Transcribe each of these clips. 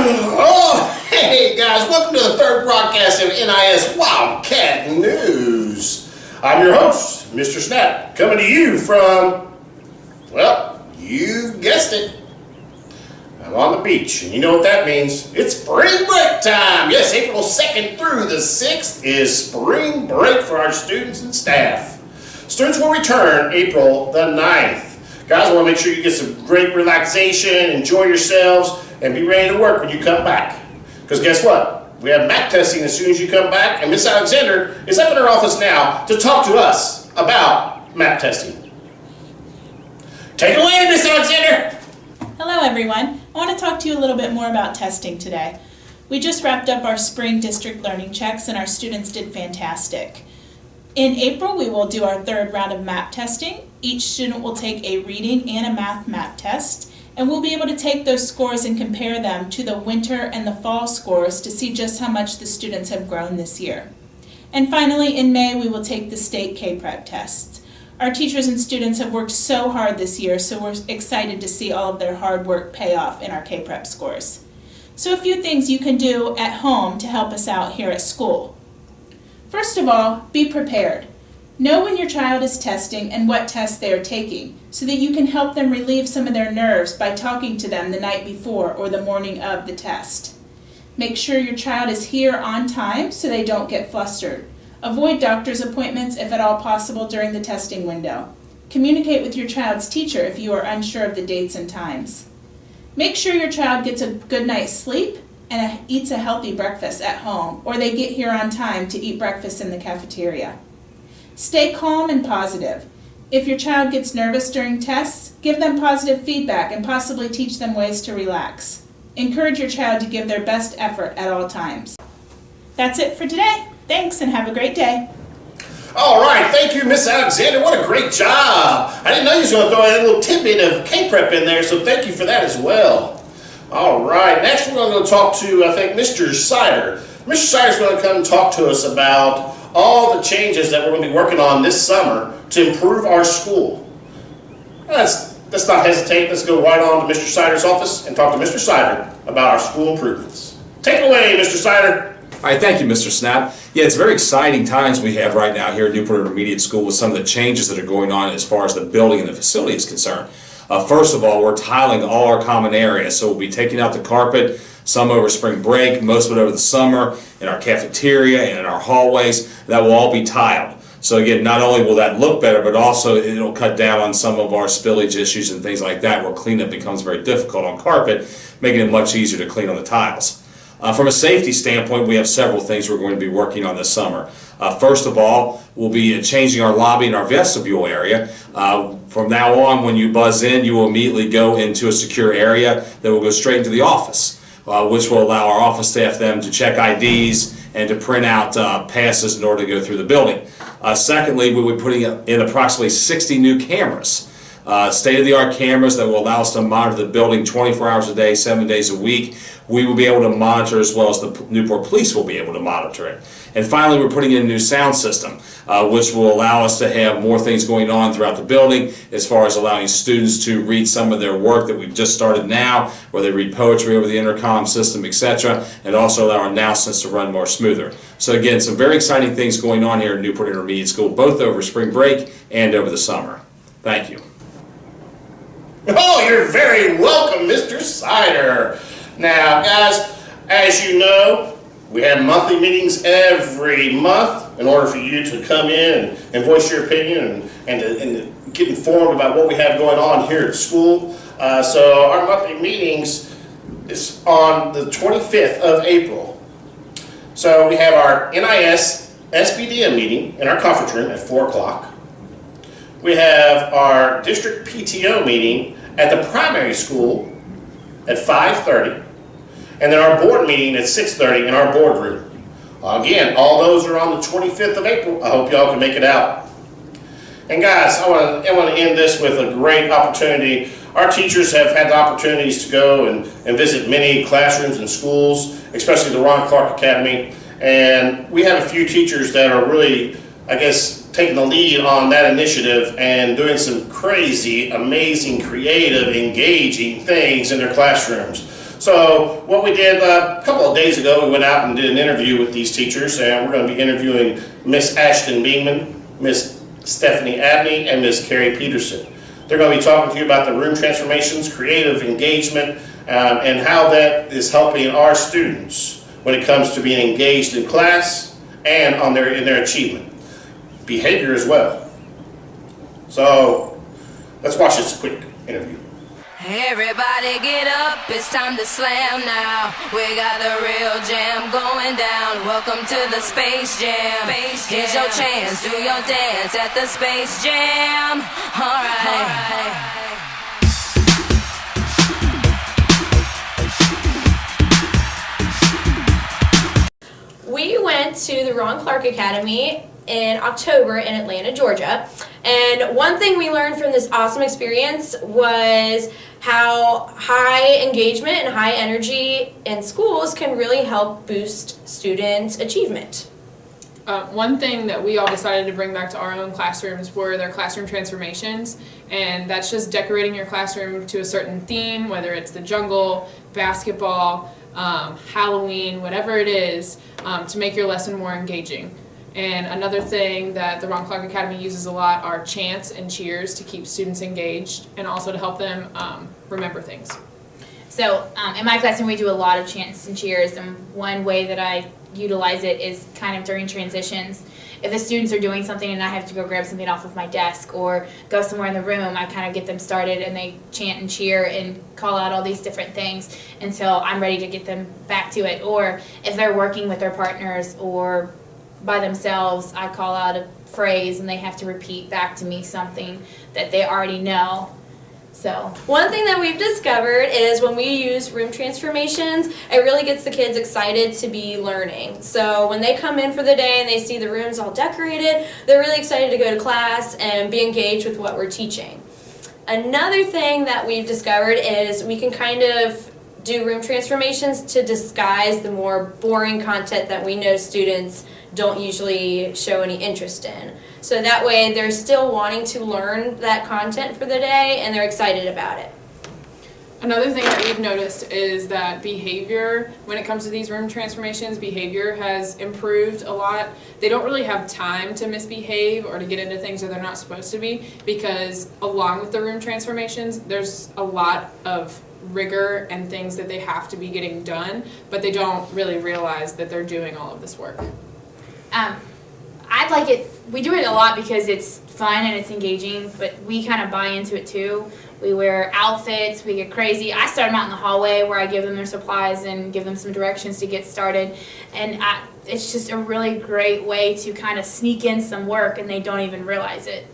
Oh, hey guys, welcome to the third broadcast of NIS Wildcat News. I'm your host, Mr. Snap, coming to you from, well, you guessed it. I'm on the beach, and you know what that means. It's spring break time. Yes, April 2nd through the 6th is spring break for our students and staff. Students will return April the 9th. Guys, I want to make sure you get some great relaxation, enjoy yourselves, and be ready to work when you come back. Because guess what? We have map testing as soon as you come back, and Miss Alexander is up in her office now to talk to us about map testing. Take it away, Miss Alexander! Hello everyone. I want to talk to you a little bit more about testing today. We just wrapped up our spring district learning checks and our students did fantastic. In April, we will do our third round of map testing. Each student will take a reading and a math map test, and we'll be able to take those scores and compare them to the winter and the fall scores to see just how much the students have grown this year. And finally, in May, we will take the state K-Prep tests. Our teachers and students have worked so hard this year, so we're excited to see all of their hard work pay off in our K-Prep scores. So a few things you can do at home to help us out here at school. First of all, be prepared. Know when your child is testing and what tests they are taking so that you can help them relieve some of their nerves by talking to them the night before or the morning of the test. Make sure your child is here on time so they don't get flustered. Avoid doctor's appointments if at all possible during the testing window. Communicate with your child's teacher if you are unsure of the dates and times. Make sure your child gets a good night's sleep and eats a healthy breakfast at home, or they get here on time to eat breakfast in the cafeteria. Stay calm and positive. If your child gets nervous during tests, give them positive feedback and possibly teach them ways to relax. Encourage your child to give their best effort at all times. That's it for today. Thanks and have a great day. All right, thank you, Miss Alexander. What a great job. I didn't know you was going to throw a little tidbit of K-Prep in there, so thank you for that as well. All right, next we're going to talk to, I think, Mr. Sider. Mr. Sider's going to come and talk to us about all the changes that we're going to be working on this summer to improve our school. Let's not hesitate. Let's go right on to Mr. Sider's office and talk to Mr. Sider about our school improvements. Take it away, Mr. Sider. All right, thank you, Mr. Snap. Yeah, it's very exciting times we have right now here at Newport Intermediate School with some of the changes that are going on as far as the building and the facility is concerned. First of all, we're tiling all our common areas, so we'll be taking out the carpet, some over spring break, most of it over the summer, in our cafeteria and in our hallways. That will all be tiled. So again, not only will that look better, but also it'll cut down on some of our spillage issues and things like that, where cleanup becomes very difficult on carpet, making it much easier to clean on the tiles. From a safety standpoint, we have several things we're going to be working on this summer. First of all, we'll be changing our lobby and our vestibule area. From now on, when you buzz in, you will immediately go into a secure area that will go straight into the office, which will allow our office staff then to check IDs and to print out passes in order to go through the building. Secondly, we'll be putting in approximately 60 new cameras. State-of-the-art cameras that will allow us to monitor the building 24 hours a day, 7 days a week. We will be able to monitor as well as the Newport Police will be able to monitor it. And finally, we're putting in a new sound system, which will allow us to have more things going on throughout the building as far as allowing students to read some of their work that we've just started now, where they read poetry over the intercom system, etc., and also allow our announcements to run more smoother. So again, some very exciting things going on here at Newport Intermediate School, both over spring break and over the summer. Thank you. Oh, you're very welcome, Mr. Sider. Now, guys, as you know, we have monthly meetings every month in order for you to come in and voice your opinion and to get informed about what we have going on here at school. So our monthly meetings is on the 25th of April. So we have our NIS SBDM meeting in our conference room at 4 o'clock. We have our district PTO meeting at the primary school at 5:30. And then our board meeting at 6:30 in our boardroom. Again, all those are on the 25th of April. I hope y'all can make it out. And guys, I want to end this with a great opportunity. Our teachers have had the opportunities to go and visit many classrooms and schools, especially the Ron Clark Academy. And we have a few teachers that are really, I guess, taking the lead on that initiative and doing some crazy, amazing, creative, engaging things in their classrooms. So what we did a couple of days ago, we went out and did an interview with these teachers, and we're going to be interviewing Miss Ashton Beekman, Miss Stephanie Abney, and Miss Carrie Peterson. They're going to be talking to you about the room transformations, creative engagement, and how that is helping our students when it comes to being engaged in class and in their achievement. Behavior as well. So let's watch this quick interview. Everybody get up, it's time to slam now. We got the real jam going down. Welcome to the Space Jam. Here's your chance, do your dance at the Space Jam. Alright. We went to the Ron Clark Academy in October in Atlanta, Georgia. And one thing we learned from this awesome experience was how high engagement and high energy in schools can really help boost students' achievement. One thing that we all decided to bring back to our own classrooms were their classroom transformations, and that's just decorating your classroom to a certain theme, whether it's the jungle, basketball, Halloween, whatever it is, to make your lesson more engaging. And another thing that the Ron Clark Academy uses a lot are chants and cheers to keep students engaged and also to help them remember things. So in my classroom we do a lot of chants and cheers, and one way that I utilize it is kind of during transitions. If the students are doing something and I have to go grab something off of my desk or go somewhere in the room, I kind of get them started and they chant and cheer and call out all these different things until I'm ready to get them back to it. Or if they're working with their partners or by themselves, I call out a phrase and they have to repeat back to me something that they already know. So one thing that we've discovered is when we use room transformations, it really gets the kids excited to be learning. So when they come in for the day and they see the rooms all decorated, they're really excited to go to class and be engaged with what we're teaching. Another thing that we've discovered is we can kind of do room transformations to disguise the more boring content that we know students don't usually show any interest in. So that way they're still wanting to learn that content for the day and they're excited about it. Another thing that we've noticed is that behavior, when it comes to these room transformations, behavior has improved a lot. They don't really have time to misbehave or to get into things that they're not supposed to be, because along with the room transformations, there's a lot of rigor and things that they have to be getting done, but they don't really realize that they're doing all of this work. I like it. We do it a lot because it's fun and it's engaging, but we kind of buy into it too. We wear outfits, we get crazy. I start them out in the hallway where I give them their supplies and give them some directions to get started. And it's just a really great way to kind of sneak in some work and they don't even realize it.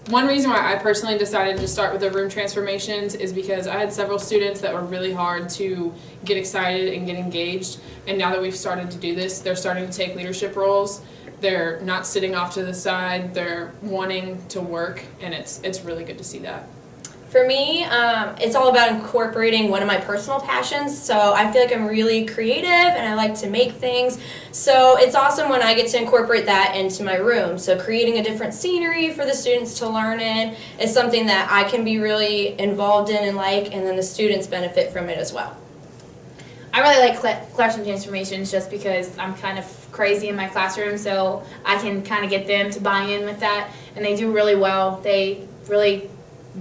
One reason why I personally decided to start with the room transformations is because I had several students that were really hard to get excited and get engaged, and now that we've started to do this, they're starting to take leadership roles. They're not sitting off to the side, they're wanting to work, and it's really good to see that. For me, it's all about incorporating one of my personal passions. So I feel like I'm really creative and I like to make things. So it's awesome when I get to incorporate that into my room. So creating a different scenery for the students to learn in is something that I can be really involved in and like, and then the students benefit from it as well. I really like classroom transformations just because I'm kind of crazy in my classroom, so I can kind of get them to buy in with that, and they do really well. They really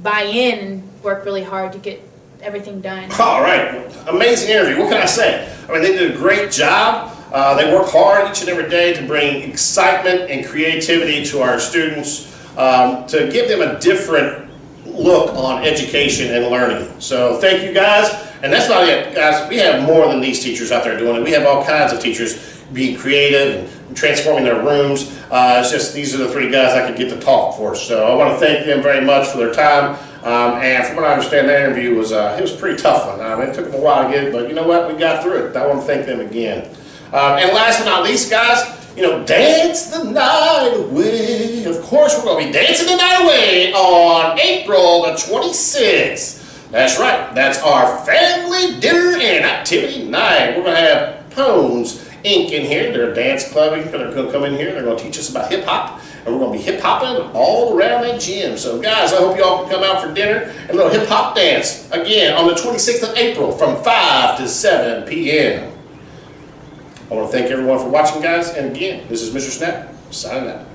buy in and work really hard to get everything done. All right, amazing interview. What can I say? I mean, they did a great job. They work hard each and every day to bring excitement and creativity to our students, to give them a different look on education and learning. So thank you guys. And that's not it, guys. We have more than these teachers out there doing it. We have all kinds of teachers being creative and transforming their rooms. It's just these are the three guys I could get to talk for. So I want to thank them very much for their time. And from what I understand, that interview was it was a pretty tough one. It took them a while to get it, but you know what? We got through it. I want to thank them again. And last but not least, guys, dance the night away. Of course, we're going to be dancing the night away on April the 26th. That's right. That's our family dinner and activity night. We're going to have Pones Inc. in here. They're a dance club. They're going to come in here. They're going to teach us about hip hop and we're going to be hip-hopping all around that gym. So guys, I hope y'all can come out for dinner and a little hip-hop dance, again, on the 26th of April from 5 to 7 p.m. I want to thank everyone for watching, guys, and again, this is Mr. Snap, signing out.